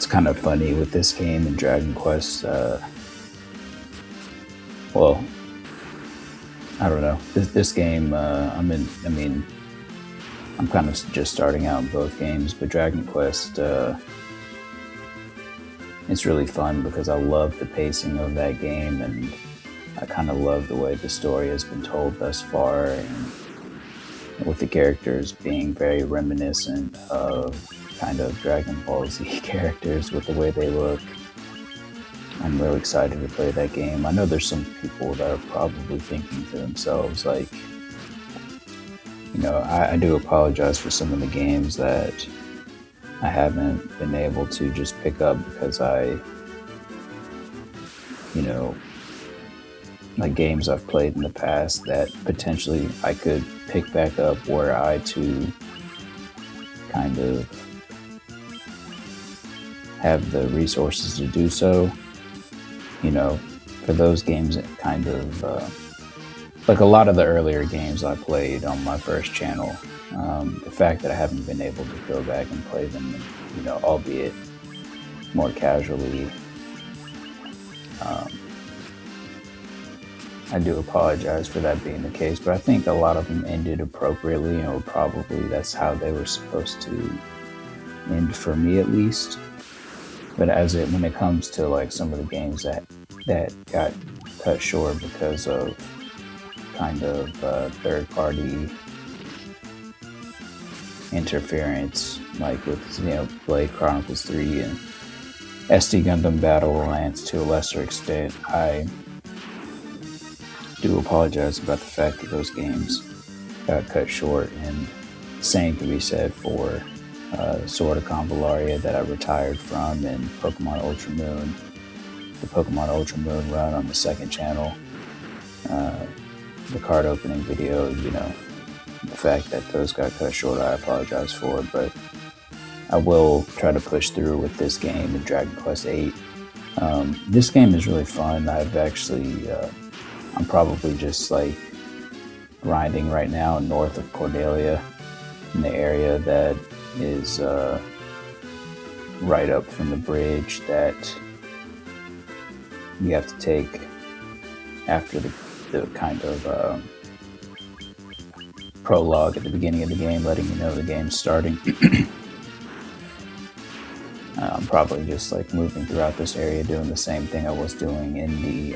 It's kind of funny with this game and Dragon Quest. Well, I don't know. This game, I'm in. I mean, I'm kind of just starting out in both games, but Dragon Quest, it's really fun because I love the pacing of that game, and I kind of love the way the story has been told thus far, and with the characters being very reminiscent of kind of Dragon Ball Z characters with the way they look. I'm really excited to play that game. I know there's some people that are probably thinking to themselves, like, I do apologize for some of the games that I haven't been able to just pick up because like games I've played in the past that potentially I could pick back up were I to kind of have the resources to do so. For those games, it kind of like a lot of the earlier games I played on my first channel. The fact that I haven't been able to go back and play them, albeit more casually, I do apologize for that being the case, but I think a lot of them ended appropriately, or probably that's how they were supposed to end, for me at least. But when it comes to like some of the games that got cut short because of kind of third party interference, like with Blade Chronicles 3 and SD Gundam Battle Alliance to a lesser extent, I do apologize about the fact that those games got cut short, and the same can be said for Sword of Convallaria that I retired from, and Pokemon Ultra Moon, the Pokemon Ultra Moon run on the second channel, the card opening video, the fact that those got cut short, I apologize for, but I will try to push through with this game and Dragon Quest VIII. This game is really fun. I'm probably just like grinding right now north of Cordelia, in the area that is right up from the bridge that you have to take after the kind of prologue at the beginning of the game, letting you know the game's starting. I'm probably just like moving throughout this area, doing the same thing I was doing in the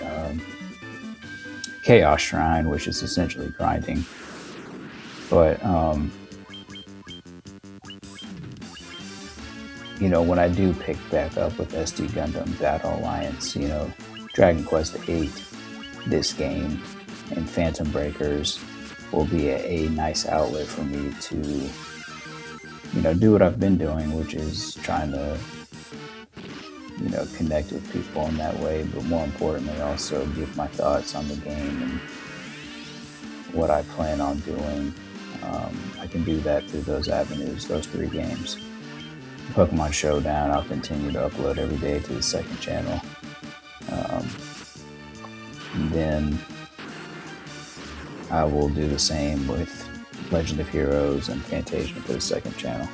Chaos Shrine, which is essentially grinding. But when I do pick back up with SD Gundam Battle Alliance, Dragon Quest VIII, this game, and Phantom Breakers will be a nice outlet for me to, do what I've been doing, which is trying to, connect with people in that way, but more importantly, also give my thoughts on the game and what I plan on doing. I can do that through those avenues, those three games. Pokemon Showdown, I'll continue to upload every day to the second channel. And then I will do the same with Legend of Heroes and Fantasia for the second channel.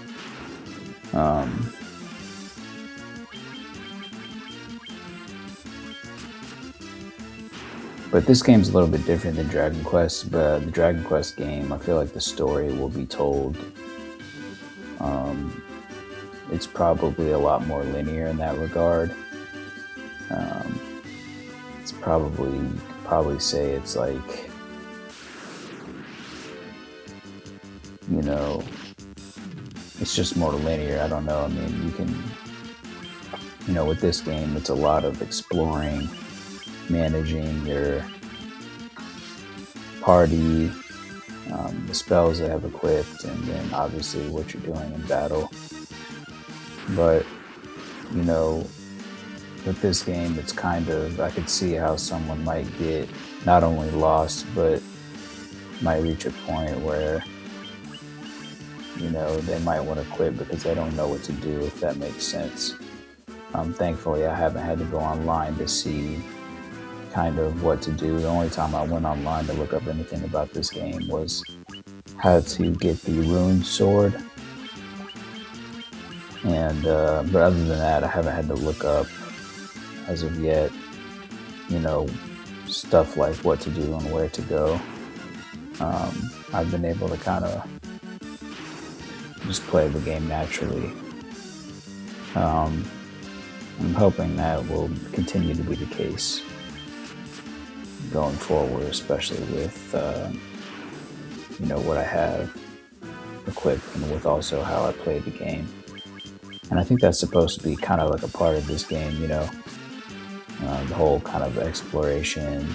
But this game's a little bit different than Dragon Quest. But the Dragon Quest game, I feel like the story will be told. It's probably a lot more linear in that regard. It's probably, you could probably say it's like, it's just more linear. I don't know. I mean, you can, with this game, it's a lot of exploring, managing your party, the spells they have equipped, and then obviously what you're doing in battle. But, with this game, it's kind of, I could see how someone might get not only lost, but might reach a point where, they might want to quit because they don't know what to do, if that makes sense. Thankfully, I haven't had to go online to see kind of what to do. The only time I went online to look up anything about this game was how to get the rune sword. And but other than that, I haven't had to look up as of yet, you know, stuff like what to do and where to go. I've been able to kind of just play the game naturally. I'm hoping that will continue to be the case going forward, especially with what I have equipped and with also how I play the game. And I think that's supposed to be kind of like a part of this game, the whole kind of exploration.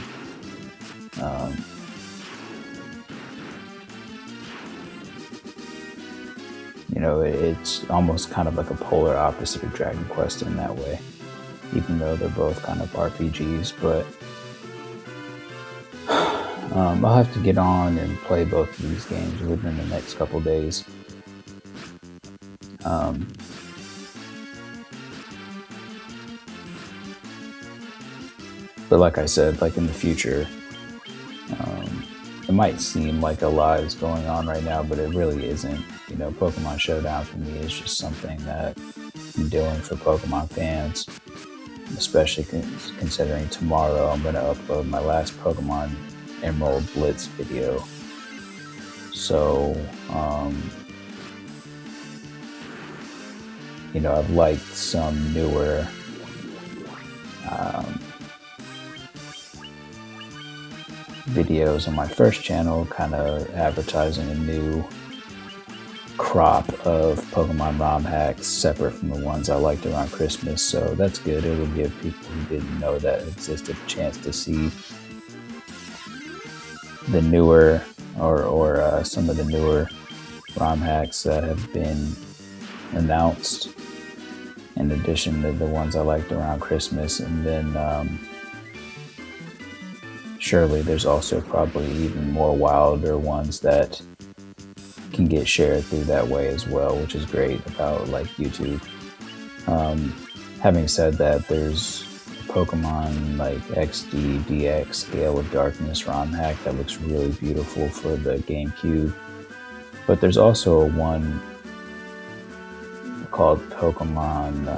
It's almost kind of like a polar opposite of Dragon Quest in that way, even though they're both kind of RPGs. But I'll have to get on and play both of these games within the next couple days. But like I said, like in the future, it might seem like a lot is going on right now, but it really isn't. Pokemon Showdown for me is just something that I'm doing for Pokemon fans, especially considering tomorrow I'm going to upload my last Pokemon Emerald Blitz video. So, I've liked some newer videos on my first channel, kind of advertising a new crop of Pokemon ROM hacks separate from the ones I liked around Christmas. So that's good. It will give people who didn't know that existed a chance to see the newer or some of the newer ROM hacks that have been announced, in addition to the ones I liked around Christmas. And then surely there's also probably even more wilder ones that can get shared through that way as well, which is great about like YouTube. Having said that, there's Pokemon like XD DX Gale of Darkness ROM hack that looks really beautiful for the GameCube. But there's also one called Pokemon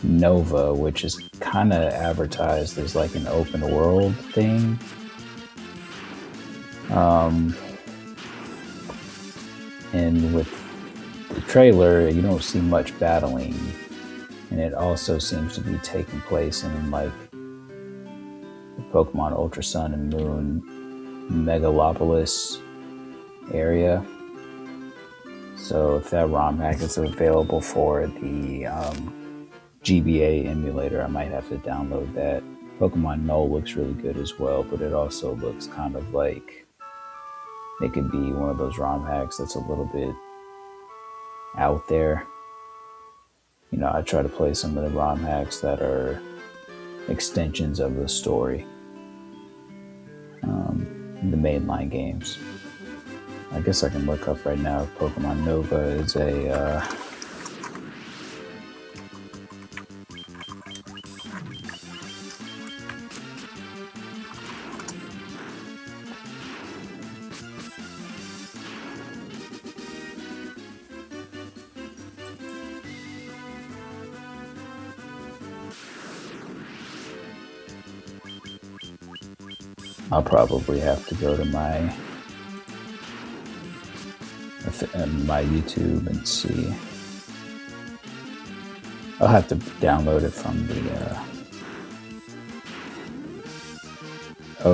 Nova, which is kind of advertised as like an open world thing. And with the trailer, you don't see much battling, and it also seems to be taking place in like the Pokemon Ultra Sun and Moon Megalopolis area. So if that ROM hack is available for the GBA emulator, I might have to download that. Pokemon Null looks really good as well, but it also looks kind of like it could be one of those ROM hacks that's a little bit out there. I try to play some of the ROM hacks that are extensions of the story, the mainline games. I guess I can look up right now if Pokemon Nova is a I'll probably have to go to my YouTube and see. I'll have to download it from the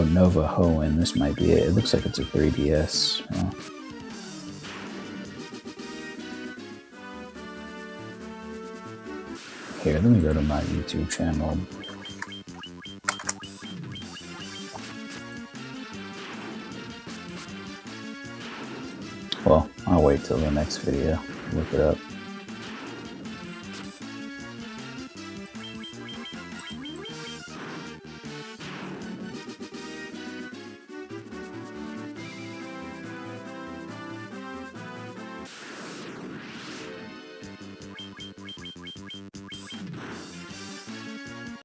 Nova Hoenn. This might be it. It looks like it's a 3DS. Here, let me go to my YouTube channel. Well, I'll wait till the next video to look it up.